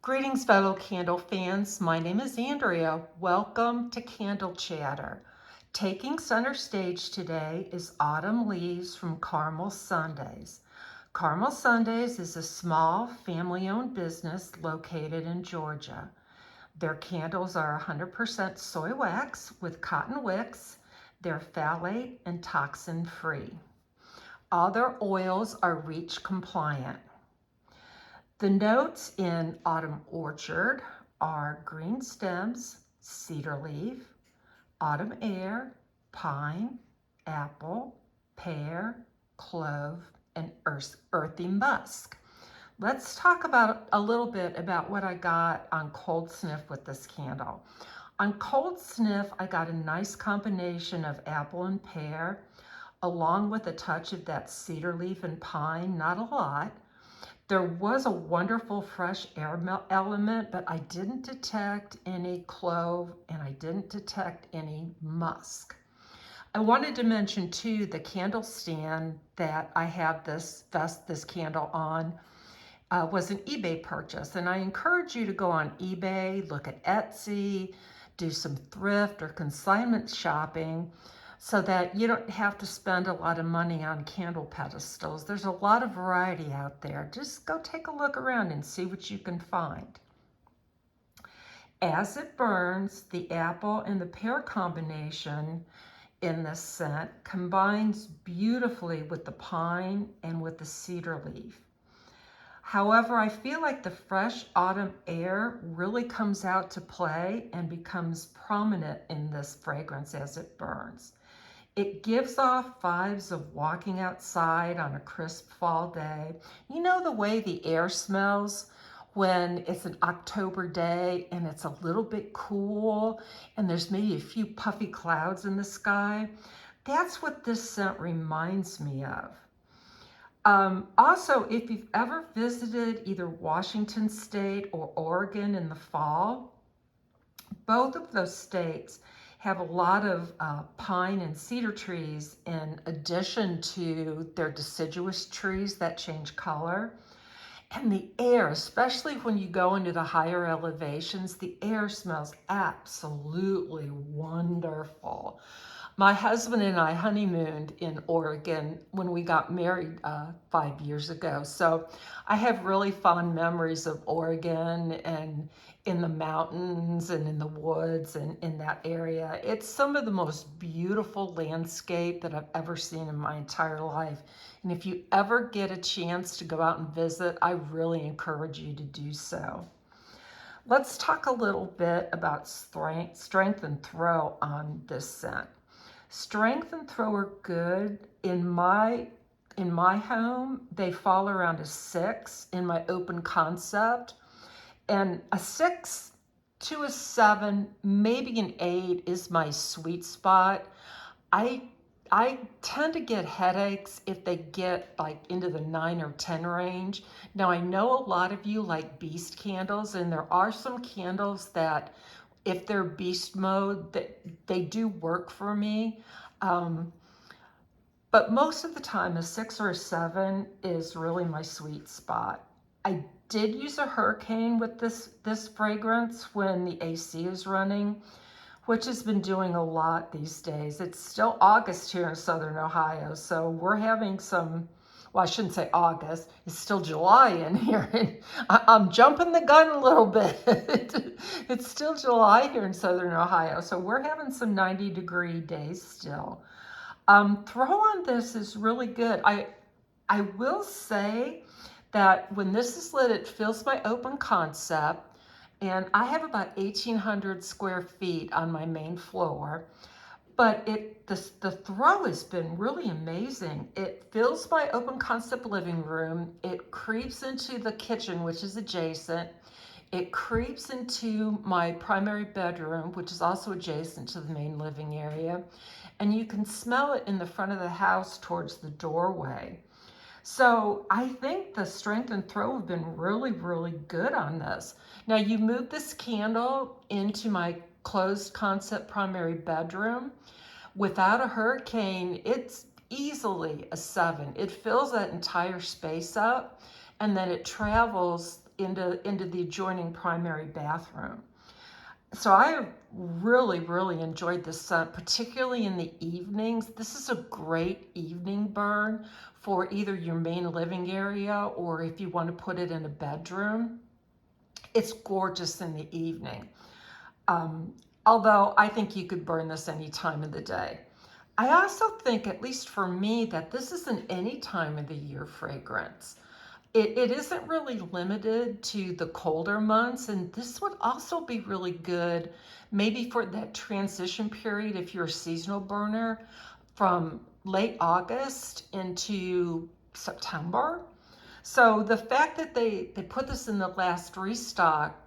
Greetings, fellow candle fans. My name is Andrea. Welcome to Candle Chatter. Taking center stage today is Autumn Leaves from Carmel Sundays. Carmel Sundays is a small family-owned business located in Georgia. Their candles are 100% soy wax with cotton wicks. They're phthalate and toxin-free. All their oils are REACH compliant. The notes in Autumn Orchard are green stems, cedar leaf, autumn air, pine, apple, pear, clove, and earthy musk. Let's talk about a little bit about what I got on cold sniff with this candle. On cold sniff, I got a nice combination of apple and pear, along with a touch of that cedar leaf and pine, not a lot. There was a wonderful fresh air element, but I didn't detect any clove and I didn't detect any musk. I wanted to mention too, the candle stand that I have this candle on was an eBay purchase, and I encourage you to go on eBay, look at Etsy, do some thrift or consignment shopping, so that you don't have to spend a lot of money on candle pedestals. There's a lot of variety out there. Just go take a look around and see what you can find. As it burns, the apple and the pear combination in this scent combines beautifully with the pine and with the cedar leaf. However, I feel like the fresh autumn air really comes out to play and becomes prominent in this fragrance as it burns. It gives off vibes of walking outside on a crisp fall day. You know the way the air smells when it's an October day and it's a little bit cool and there's maybe a few puffy clouds in the sky? That's what this scent reminds me of. Also, if you've ever visited either Washington State or Oregon in the fall, both of those states have a lot of pine and cedar trees in addition to their deciduous trees that change color. And the air, especially when you go into the higher elevations, the air smells absolutely wonderful. My husband and I honeymooned in Oregon when we got married 5 years ago. So I have really fond memories of Oregon and in the mountains and in the woods and in that area. It's some of the most beautiful landscape that I've ever seen in my entire life. And if you ever get a chance to go out and visit, I really encourage you to do so. Let's talk a little bit about strength and throw on this scent. Strength and throw are good. In my home, they fall around a 6 in my open concept. And a 6 to a 7, maybe an 8 is my sweet spot. I tend to get headaches if they get like into the 9 or 10 range. Now I know a lot of you like beast candles, and there are some candles that if they're beast mode, that they do work for me. But most of the time, a 6 or a 7 is really my sweet spot. I did use a hurricane with this fragrance when the AC is running, which has been doing a lot these days. It's still August here in Southern Ohio, so we're having some, well, I shouldn't say August, it's still July in here. And I'm jumping the gun a little bit. It's still July here in Southern Ohio, so we're having some 90-degree days still. Throw on this is really good. I will say that when this is lit, it fills my open concept, and I have about 1,800 square feet on my main floor, but the throw has been really amazing. It fills my open concept living room. It creeps into the kitchen, which is adjacent. It creeps into my primary bedroom, which is also adjacent to the main living area. And you can smell it in the front of the house towards the doorway. So I think the strength and throw have been really, really good on this. Now you move this candle into my closed concept primary bedroom. Without a hurricane, it's easily a 7. It fills that entire space up, and then it travels into the adjoining primary bathroom. So I really enjoyed this scent, particularly in the evenings. This is a great evening burn for either your main living area or if you want to put it in a bedroom. It's gorgeous in the evening. Although I think you could burn this any time of the day. I also think, at least for me, that this is an any time of the year fragrance. It isn't really limited to the colder months, and this would also be really good maybe for that transition period if you're a seasonal burner from late August into September. So the fact that they put this in the last restock,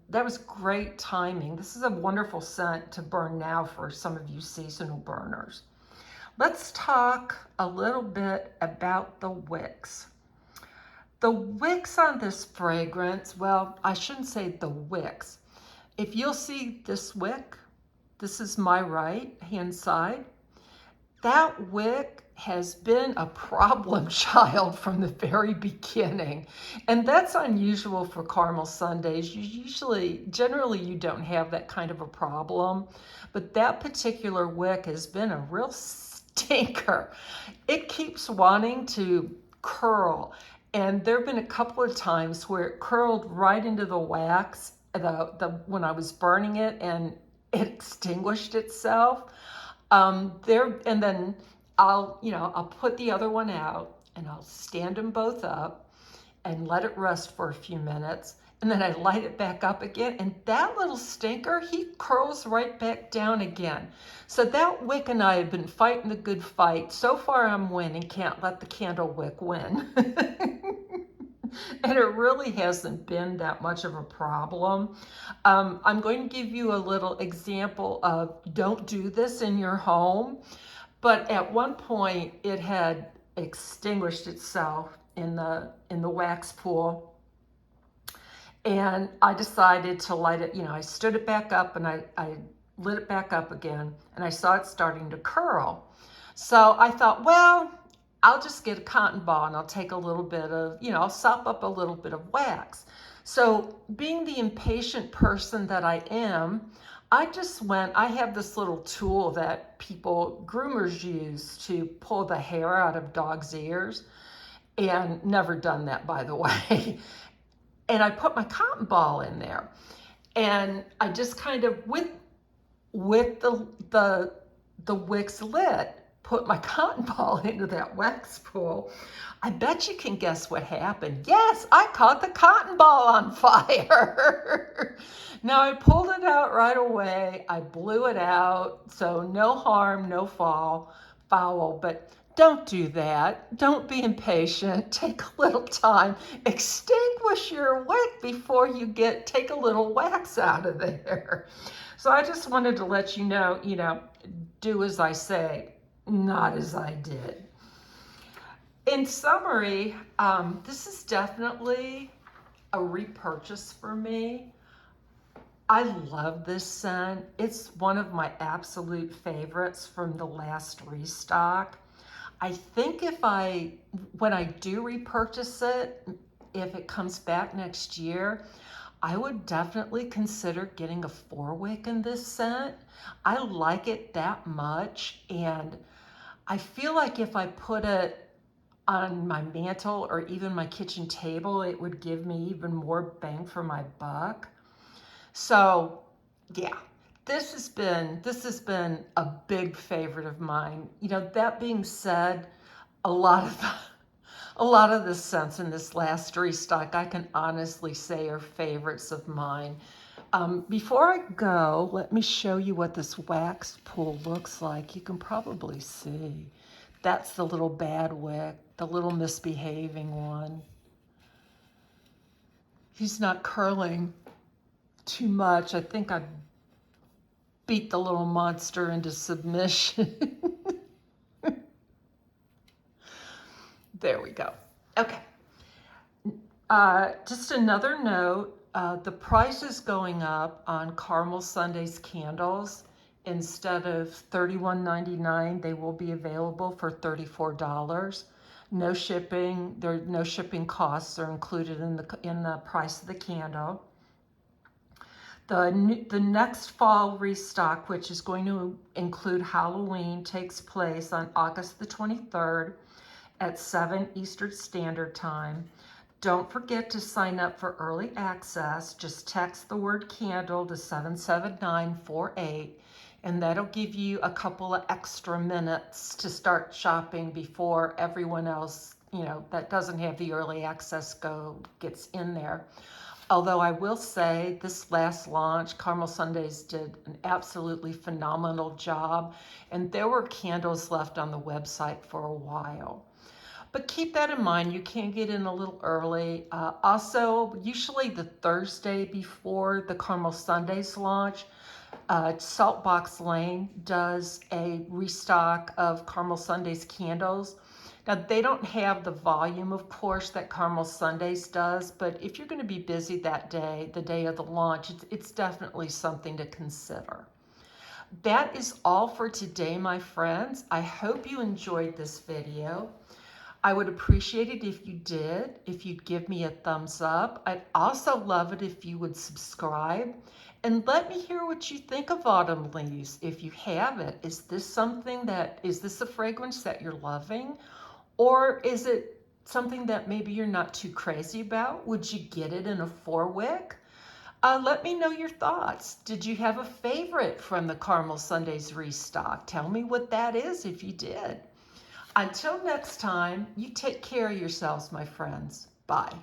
that was great timing. This is a wonderful scent to burn now for some of you seasonal burners. Let's talk a little bit about the wicks. The wicks on this fragrance, well, I shouldn't say the wicks. If you'll see this wick, this is my right hand side. That wick has been a problem child from the very beginning. And that's unusual for caramel sundaes. Generally you don't have that kind of a problem. But that particular wick has been a real stinker. It keeps wanting to curl. And there have been a couple of times where it curled right into the wax when I was burning it, and it extinguished itself. And then I'll put the other one out and I'll stand them both up and let it rest for a few minutes. And then I light it back up again, and that little stinker, he curls right back down again. So that wick and I have been fighting the good fight. So far I'm winning, can't let the candle wick win. And it really hasn't been that much of a problem. I'm going to give you a little example of don't do this in your home. But at one point it had extinguished itself in the wax pool. And I decided to light it, I stood it back up and I lit it back up again, and I saw it starting to curl. So I thought, well, I'll just get a cotton ball and I'll take a little bit of, I'll sop up a little bit of wax. So being the impatient person that I am, I have this little tool that groomers use to pull the hair out of dogs' ears, and never done that, by the way. And I put my cotton ball in there, and I just kind of, with the wicks lit, put my cotton ball into that wax pool. I bet you can guess what happened. Yes, I caught the cotton ball on fire. Now I pulled it out right away. I blew it out, so no harm, no foul, but don't do that. Don't be impatient. Take a little time. Extinguish your wick before you take a little wax out of there. So I just wanted to let you know, do as I say, not as I did. In summary, this is definitely a repurchase for me. I love this scent. It's one of my absolute favorites from the last restock. I think when I do repurchase it, if it comes back next year, I would definitely consider getting a 4-wick in this scent. I like it that much, and I feel like if I put it on my mantle or even my kitchen table, it would give me even more bang for my buck. So yeah, this has been a big favorite of mine. That being said, a lot of the scents in this last restock, I can honestly say, are favorites of mine. Before I go, let me show you what this wax pool looks like. You can probably see. That's the little bad wick, the little misbehaving one. He's not curling too much. I think I beat the little monster into submission. There we go. Okay. Just another note, the price is going up on Caramel Sundaes candles. Instead of $31.99, they will be available for $34. No shipping. No shipping costs are included in the price of the candle. The next fall restock, which is going to include Halloween, takes place on August the 23rd at 7 Eastern Standard Time. Don't forget to sign up for early access. Just text the word candle to 77948, and that'll give you a couple of extra minutes to start shopping before everyone else, that doesn't have the early access gets in there. Although I will say this last launch, Caramel Sundays did an absolutely phenomenal job, and there were candles left on the website for a while. But keep that in mind, you can get in a little early. Also, usually the Thursday before the Caramel Sundays launch, Saltbox Lane does a restock of Caramel Sundays candles. Now, they don't have the volume, of course, that Caramel Sundays does, but if you're going to be busy that day, the day of the launch, it's definitely something to consider. That is all for today, my friends. I hope you enjoyed this video. I would appreciate it if you did, if you'd give me a thumbs up. I'd also love it if you would subscribe and let me hear what you think of Autumn Leaves. If you have it, is this a fragrance that you're loving? Or is it something that maybe you're not too crazy about? Would you get it in a 4-wick? Let me know your thoughts. Did you have a favorite from the Caramel Sundays restock? Tell me what that is if you did. Until next time, you take care of yourselves, my friends. Bye.